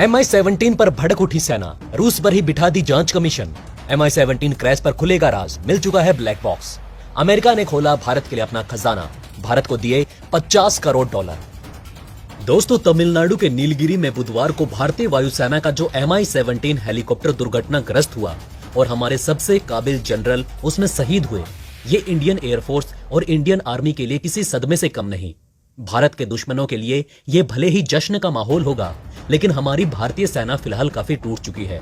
MI-17 पर भड़क उठी सेना, रूस पर ही बिठा दी जांच कमीशन। MI-17 क्रैश पर खुलेगा राज, मिल चुका है ब्लैक बॉक्स। अमेरिका ने खोला भारत के लिए अपना खजाना, भारत को दिए $50 करोड़। दोस्तों, तमिलनाडु के नीलगिरी में बुधवार को भारतीय वायुसेना का जो MI-17 हेलीकॉप्टर दुर्घटनाग्रस्त हुआ और हमारे सबसे काबिल जनरल उसमें शहीद हुए, ये इंडियन एयरफोर्स और इंडियन आर्मी के लिए किसी सदमे से कम नहीं। भारत के दुश्मनों के लिए ये भले ही जश्न का माहौल होगा, लेकिन हमारी भारतीय सेना फिलहाल काफी टूट चुकी है।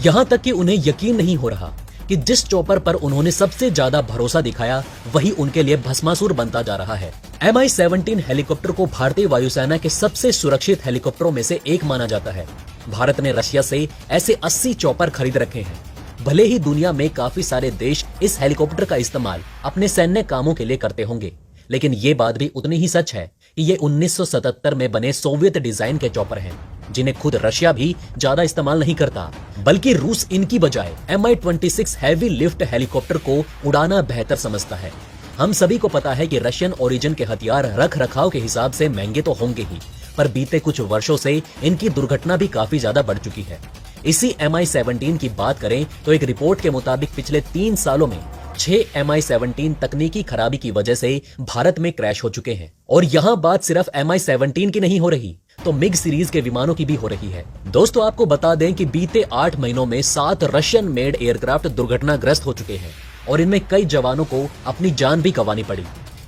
यहां तक कि उन्हें यकीन नहीं हो रहा कि जिस चॉपर पर उन्होंने सबसे ज्यादा भरोसा दिखाया, वही उनके लिए भस्मासुर बनता जा रहा है। MI-17 हेलीकॉप्टर को भारतीय वायुसेना के सबसे सुरक्षित हेलीकॉप्टरों में से एक माना जाता है। भारत ने रशिया से ऐसे 80 चॉपर खरीद रखे हैं। भले ही दुनिया में काफी सारे देश इस हेलीकॉप्टर का इस्तेमाल अपने सैन्य कामों के लिए करते होंगे, लेकिन ये बात भी उतनी ही सच है कि ये 1977 में बने सोवियत डिजाइन के चॉपर हैं, जिन्हें खुद रशिया भी ज्यादा इस्तेमाल नहीं करता, बल्कि रूस इनकी बजाय MI-26 हैवी लिफ्ट हेलीकॉप्टर को उड़ाना बेहतर समझता है। हम सभी को पता है कि रशियन ओरिजिन के हथियार रख रखाव के हिसाब से महंगे तो होंगे ही, पर बीते कुछ वर्षों से इनकी दुर्घटना भी काफी ज्यादा बढ़ चुकी है। इसी MI-17 की बात करें तो एक रिपोर्ट के मुताबिक पिछले 3 सालों में 6 MI-17 तकनीकी खराबी की वजह से भारत में क्रैश हो चुके हैं। और यहाँ बात सिर्फ MI-17 की नहीं हो रही, तो मिग सीरीज के विमानों की भी हो रही है। दोस्तों, आपको बता दें कि बीते 8 महीनों में 7 रशियन मेड एयरक्राफ्ट दुर्घटनाग्रस्त हो चुके हैं और इनमें कई जवानों को अपनी जान भी गंवानी पड़ी।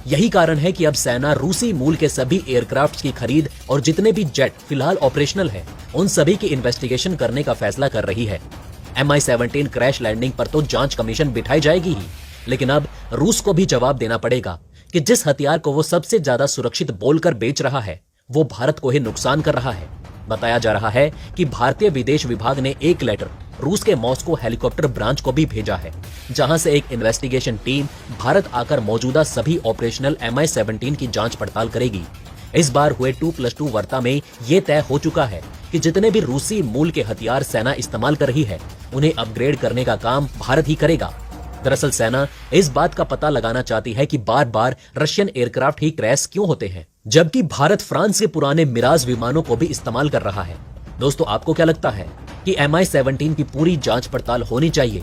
यही कारण है कि अब सेना रूसी मूल के सभी एयरक्राफ्ट की खरीद और जितने भी जेट फिलहाल ऑपरेशनल है, उन सभी की इन्वेस्टिगेशन करने का फैसला कर रही है। MI-17 क्रैश लैंडिंग पर तो जांच कमीशन बिठाई जाएगी ही, लेकिन अब रूस को भी जवाब देना पड़ेगा कि जिस हथियार को वो सबसे ज्यादा सुरक्षित बोलकर बेच रहा है, वो भारत को ही नुकसान कर रहा है। बताया जा रहा है कि भारतीय विदेश विभाग ने एक लेटर रूस के मॉस्को हेलीकॉप्टर ब्रांच को भी भेजा है, जहां से एक इन्वेस्टिगेशन टीम भारत आकर मौजूदा सभी ऑपरेशनल MI-17 की जांच पड़ताल करेगी। इस बार हुए 2+2 वार्ता में ये तय हो चुका है कि जितने भी रूसी मूल के हथियार सेना इस्तेमाल कर रही है, उन्हें अपग्रेड करने का काम भारत ही करेगा। दरअसल सेना इस बात का पता लगाना चाहती है कि बार बार रशियन एयरक्राफ्ट ही क्रैश क्यों होते हैं, जबकि भारत फ्रांस के पुराने मिराज विमानों को भी इस्तेमाल कर रहा है। दोस्तों, आपको क्या लगता है कि MI-17 की पूरी जांच पड़ताल होनी चाहिए?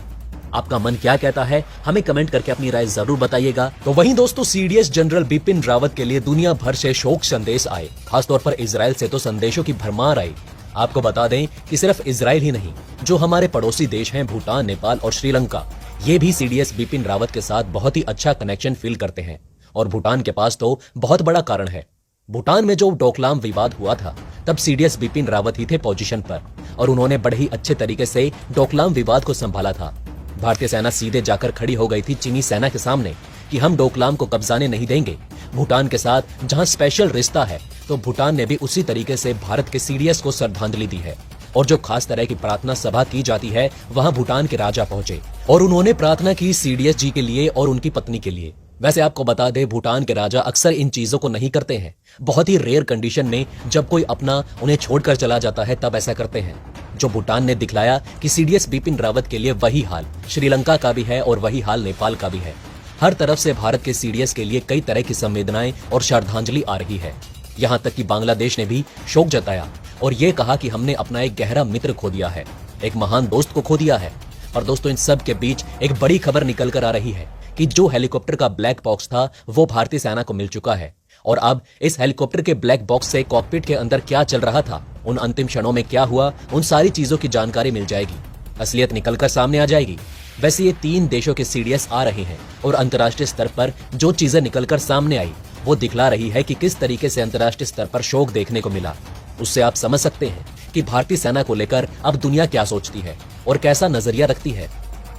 आपका मन क्या कहता है, हमें कमेंट करके अपनी राय जरूर बताइएगा। तो वहीं दोस्तों, CDS जनरल बिपिन रावत के लिए दुनिया भर से शोक संदेश आए, खासतौर पर इजराइल से तो संदेशों की भरमार आई। आपको बता दें कि सिर्फ इजराइल ही नहीं, जो हमारे पड़ोसी देश हैं भूटान, नेपाल और श्रीलंका, ये भी CDS बिपिन रावत के साथ बहुत ही अच्छा कनेक्शन फील करते हैं। और भूटान के पास तो बहुत बड़ा कारण है। भूटान में जो डोकलाम विवाद हुआ था, तब CDS बिपिन रावत ही थे पोजीशन पर और उन्होंने बड़े ही अच्छे तरीके से डोकलाम विवाद को संभाला था। भारतीय सेना सीधे जाकर खड़ी हो गई थी चीनी सेना के सामने कि हम डोकलाम को कब्जाने नहीं देंगे। भूटान के साथ जहां स्पेशल रिश्ता है, तो भूटान ने भी उसी तरीके से भारत के CDS को श्रद्धांजलि दी है। और जो खास तरह की प्रार्थना सभा की जाती है, वहां भूटान के राजा पहुंचे और उन्होंने प्रार्थना की CDS जी के लिए और उनकी पत्नी के लिए। वैसे आपको बता दे, भूटान के राजा अक्सर इन चीजों को नहीं करते हैं। बहुत ही रेयर कंडीशन में जब कोई अपना उन्हें छोड़कर चला जाता है, तब ऐसा करते हैं। जो भूटान ने दिखलाया कि CDS बिपिन रावत के लिए वही हाल श्रीलंका का भी है और वही हाल नेपाल का भी है। हर तरफ से भारत के CDS के लिए कई तरह की संवेदनाएं और श्रद्धांजलि आ रही है। यहाँ तक कि बांग्लादेश ने भी शोक जताया और ये कहा कि हमने अपना एक गहरा मित्र खो दिया है, एक महान दोस्त को खो दिया है। और दोस्तों, इन सब के बीच एक बड़ी खबर निकल कर आ रही है कि जो हेलीकॉप्टर का ब्लैक बॉक्स था, वो भारतीय सेना को मिल चुका है। और अब इस हेलीकॉप्टर के ब्लैक बॉक्स से कॉकपिट के अंदर क्या चल रहा था, उन अंतिम क्षणों में क्या हुआ, उन सारी चीजों की जानकारी मिल जाएगी, असलियत निकलकर सामने आ जाएगी। वैसे ये 3 देशों के CDS आ रहे हैं और अंतर्राष्ट्रीय स्तर पर जो चीजें निकलकर सामने आई, वो दिखला रही है कि किस तरीके से अंतर्राष्ट्रीय स्तर पर शोक देखने को मिला। उससे आप समझ सकते हैं कि भारतीय सेना को लेकर अब दुनिया क्या सोचती है और कैसा नजरिया रखती है।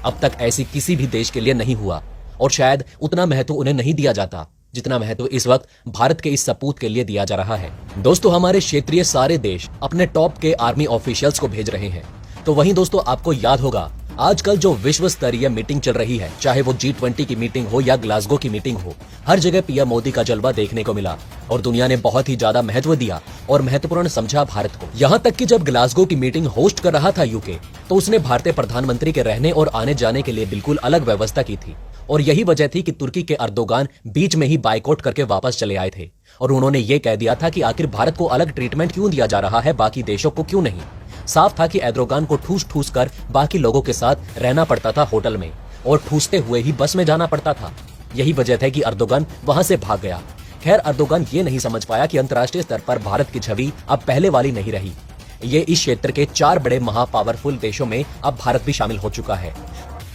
अब तक ऐसी किसी भी देश के लिए नहीं हुआ और शायद उतना महत्व उन्हें नहीं दिया जाता जितना महत्व इस वक्त भारत के इस सपूत के लिए दिया जा रहा है। दोस्तों, हमारे क्षेत्रीय सारे देश अपने टॉप के आर्मी ऑफिशियल्स को भेज रहे हैं। तो वहीं दोस्तों, आपको याद होगा आजकल जो विश्व स्तरीय मीटिंग चल रही है, चाहे वो G20 की मीटिंग हो या ग्लासगो की मीटिंग हो, हर जगह PM मोदी का जलवा देखने को मिला और दुनिया ने बहुत ही ज्यादा महत्व दिया और महत्वपूर्ण समझा भारत को। यहाँ तक कि जब ग्लासगो की मीटिंग होस्ट कर रहा था UK, तो उसने भारतीय प्रधानमंत्री के रहने और आने जाने के लिए बिल्कुल अलग व्यवस्था की थी। और यही वजह थी कि तुर्की के अर्दोगान बीच में ही बाइकआउट करके वापस चले आए थे और उन्होंने ये कह दिया था कि आखिर भारत को अलग ट्रीटमेंट क्यों दिया जा रहा है, बाकी देशों को क्यों नहीं। साफ था कि एर्दोगान को ठूस ठूस कर बाकी लोगों के साथ रहना पड़ता था होटल में, और ठूसते हुए ही बस में जाना पड़ता था। यही वजह था कि एर्दोगान वहां से भाग गया। खैर, एर्दोगान ये नहीं समझ पाया कि अंतर्राष्ट्रीय स्तर पर भारत की छवि अब पहले वाली नहीं रही। ये इस क्षेत्र के 4 बड़े महापावरफुल देशों में अब भारत भी शामिल हो चुका है।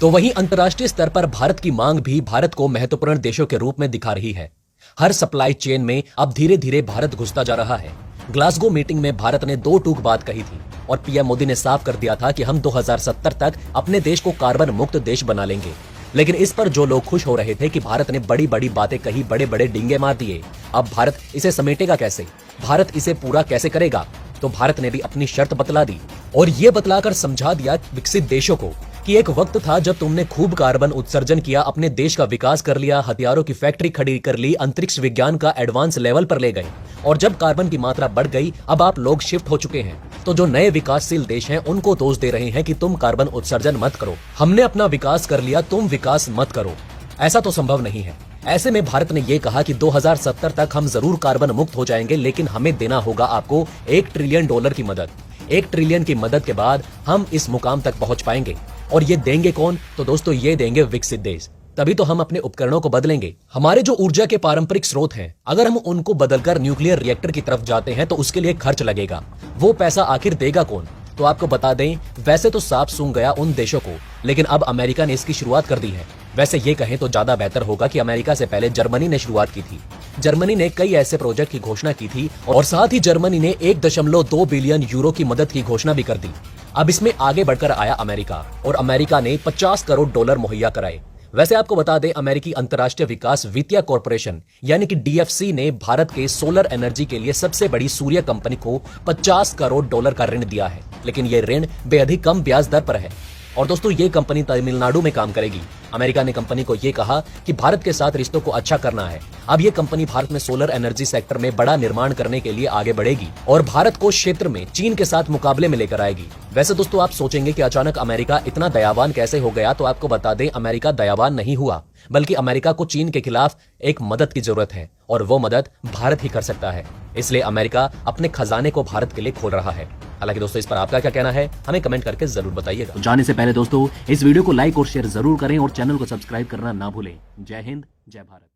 तो वहीं अंतर्राष्ट्रीय स्तर पर भारत की मांग भी भारत को महत्वपूर्ण देशों के रूप में दिखा रही है। हर सप्लाई चेन में अब धीरे धीरे भारत घुसता जा रहा है। ग्लासगो मीटिंग में भारत ने 2 टूक बात कही थी और पीएम मोदी ने साफ कर दिया था कि हम 2070 तक अपने देश को कार्बन मुक्त देश बना लेंगे। लेकिन इस पर जो लोग खुश हो रहे थे कि भारत ने बड़ी बड़ी बातें कही, बड़े बड़े डिंगे मार दिए, अब भारत इसे समेटेगा कैसे, भारत इसे पूरा कैसे करेगा, तो भारत ने भी अपनी शर्त बतला दी और ये बतलाकर समझा दिया विकसित देशों को कि एक वक्त था जब तुमने खूब कार्बन उत्सर्जन किया, अपने देश का विकास कर लिया, हथियारों की फैक्ट्री खड़ी कर ली, अंतरिक्ष विज्ञान का एडवांस लेवल पर ले गए, और जब कार्बन की मात्रा बढ़ गई अब आप लोग शिफ्ट हो चुके हैं। तो जो नए विकासशील देश हैं उनको दोष दे रहे हैं कि तुम कार्बन उत्सर्जन मत करो, हमने अपना विकास कर लिया, तुम विकास मत करो। ऐसा तो संभव नहीं है। ऐसे में भारत ने यह कहा कि 2070 तक हम जरूर कार्बन मुक्त हो जाएंगे, लेकिन हमें देना होगा आपको $1 ट्रिलियन की मदद। 1 ट्रिलियन की मदद के बाद हम इस मुकाम तक पहुंच पाएंगे। और ये देंगे कौन? तो दोस्तों ये देंगे विकसित देश। तभी तो हम अपने उपकरणों को बदलेंगे। हमारे जो ऊर्जा के पारंपरिक स्रोत हैं, अगर हम उनको बदलकर न्यूक्लियर रिएक्टर की तरफ जाते हैं तो उसके लिए खर्च लगेगा। वो पैसा आखिर देगा कौन? तो आपको बता दें, वैसे तो साफ सूंघ गया उन देशों को, लेकिन अब अमेरिका ने इसकी शुरुआत कर दी है। वैसे ये कहें तो ज्यादा बेहतर होगा कि अमेरिका से पहले जर्मनी ने शुरुआत की थी। जर्मनी ने कई ऐसे प्रोजेक्ट की घोषणा की थी और साथ ही जर्मनी ने 1.2 बिलियन यूरो की मदद की घोषणा भी कर दी। अब इसमें आगे बढ़कर आया अमेरिका और अमेरिका ने $50 करोड़ मुहैया कराए। वैसे आपको बता दें, अमेरिकी अंतर्राष्ट्रीय विकास वित्तीय कॉर्पोरेशन यानी कि DFC ने भारत के सोलर एनर्जी के लिए सबसे बड़ी सूर्य कंपनी को $50 करोड़ का ऋण दिया है, लेकिन यह ऋण बेहद कम ब्याज दर पर है। और दोस्तों ये कंपनी तमिलनाडु में काम करेगी। अमेरिका ने कंपनी को ये कहा कि भारत के साथ रिश्तों को अच्छा करना है। अब ये कंपनी भारत में सोलर एनर्जी सेक्टर में बड़ा निर्माण करने के लिए आगे बढ़ेगी और भारत को क्षेत्र में चीन के साथ मुकाबले में लेकर आएगी। वैसे दोस्तों आप सोचेंगे कि अचानक अमेरिका इतना दयावान कैसे हो गया, तो आपको बता दें अमेरिका दयावान नहीं हुआ, बल्कि अमेरिका को चीन के खिलाफ एक मदद की जरूरत है और वो मदद भारत ही कर सकता है। इसलिए अमेरिका अपने खजाने को भारत के लिए खोल रहा है। हालांकि दोस्तों इस पर आपका क्या कहना है हमें कमेंट करके जरूर बताइएगा। तो जाने से पहले दोस्तों इस वीडियो को लाइक और शेयर जरूर करें और चैनल को सब्सक्राइब करना ना भूलें। जय हिंद, जय भारत।